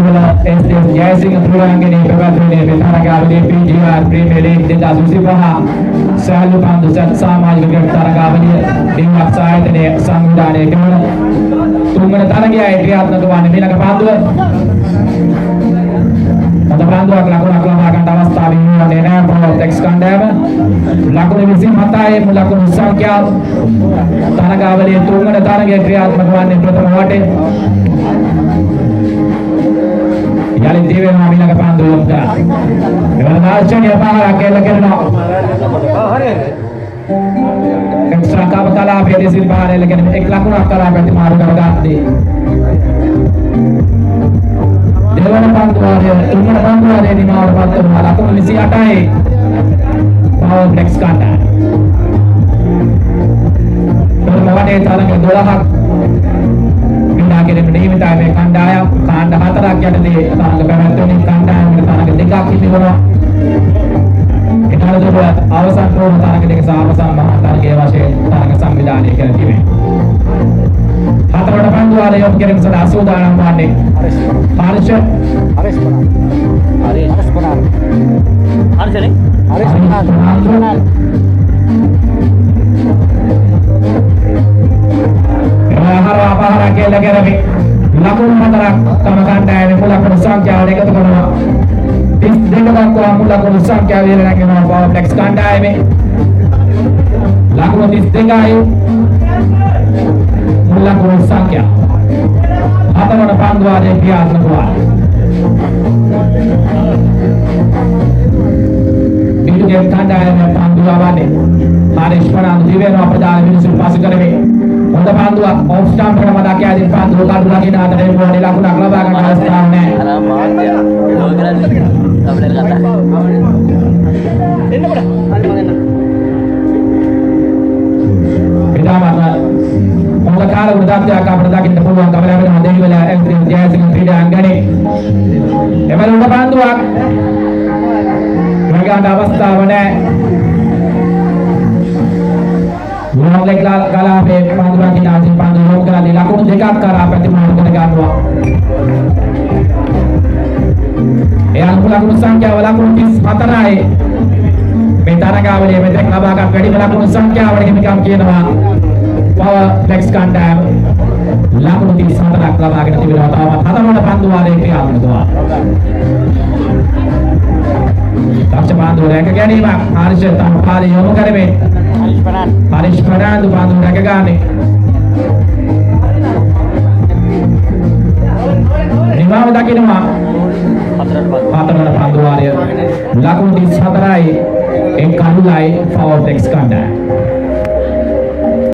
Dewa SDS Jayasinghe Purangene Pepathune තරගාවලියේ PGR Premier League 2025 සහල් පන්දු සත් සමාජික තරගාවලිය දිනක් සායතනයේ සංවිධානය කරන තුන්වන තරගයයි ක්‍රියාත්මක වන්නේ මීළඟ පන්දුව අද පන්දුවක් ලකුණක් ලබා ගන්න අවස්ථාව ඉන්නේ නැහැ ප්‍රොටෙක්ස් කණ්ඩායම ලකුණු 27යි ලකුණු සංඛ්‍යාව තරගාවලියේ තුන්වන තරගයේ ක්‍රියාත්මක වන්නේ ප්‍රථම වටේ යලින් දිවෙනවා මීළඟ පන්දුව ලොක් කරා එවන නාචනිය පාරක් එල්ල කරනවා එක්ස්ට්‍රා කාප කලාපයේ දෙසින් පාර එල්ල කරන එක් ලකුණක් කරා ප්‍රතිමාරු කරගත්තේ දෙවන පන්දුවාරය තුන්වන පන්දුවාරයේ නිමාවට පත් වෙනවා ලකුණු 28යි පවර් ෆ්ලෙක්ස් කණ්ඩායම ප්‍රථම වටේ තරග 12ක් විනාගෙම නියමිතයි මේ කණ්ඩායම කාණ්ඩ 4ක් යටතේ තරග පැවැත්වෙන කණ්ඩායමකට තරග දෙකක් තිබෙනවා ඒකවල අවසන් ප්‍රෝණ තරග දෙක සහ අවසන් මහා තරගයේ වශයෙන් තරග සංවිධානය කර තිබෙනවා හතරවන පන්දුවාරය යොමු කිරීම සඳහා සූදානම් වන්නේ හර්ෂ අපහාර කෙල්ල කරමි ලකුණු හතරක් තම කණ්ඩායමේ මුල ලකුණු සංඛ්‍යාව එකතු කරනවා 32 දක්වා මුල ලකුණු සංඛ්‍යාව ඉහළ නැගෙනවා පවර් ෆ්ලෙක්ස් කණ්ඩායමේ ලකුණු 32යි මුල ලකුණු සංඛ්‍යාව හතරවන පන්දුවාරයේ ක්‍රියාත්මක වනවා ඉදිරියේ කණ්ඩායමේ පන්දුවාවන්නේ හරිෂ් පරාන්දු දිවෙනවා ප්‍රධාන මිනිසුන් පසු කරමි හොඳ පන්දුවක් ඔෆ් ස්ටම්ප් එකට මතක් යදින් පන්දුව කඩු ලගින අතරේ මොහොතේ ලකුණක් ලබා ගන්න අවස්ථාවක් නැහැ. අර මාත්‍ය ලෝකරන්නේ අපිට කතා. එන්න පොඩ. හරි මම එන්න. විදාමන හොඳ කාල වෘද්ධත්වයක් අපිට දකින්න පුළුවන් කම ලැබෙනවා දෙවිවල එන්ත්‍රි ජයසිංහ ක්‍රීඩා අංගණේ. එවල උඩ පන්දුවක්. ගන්න අවස්ථාවක් නැහැ. Mulai kalape panduan kita di pandu lokal di lakun dekat karena pertimbangan negara. Yang lakun sangkya lakun dis matarai. Mentara kawali metrek labakan kadi lakun sangkya wali kami kena power flex kandang. Lakun dis matarai labakan di bawah tawa. Hata mana panduan ini apa itu? Tak cepat tu, mereka ni mak harus tanpa dia orang kerja. Harish Paran tu pandu mereka gani. Nimam tak kini mak. Patron pandu waria. Laku di satarai, engkau lagi power flex kanda.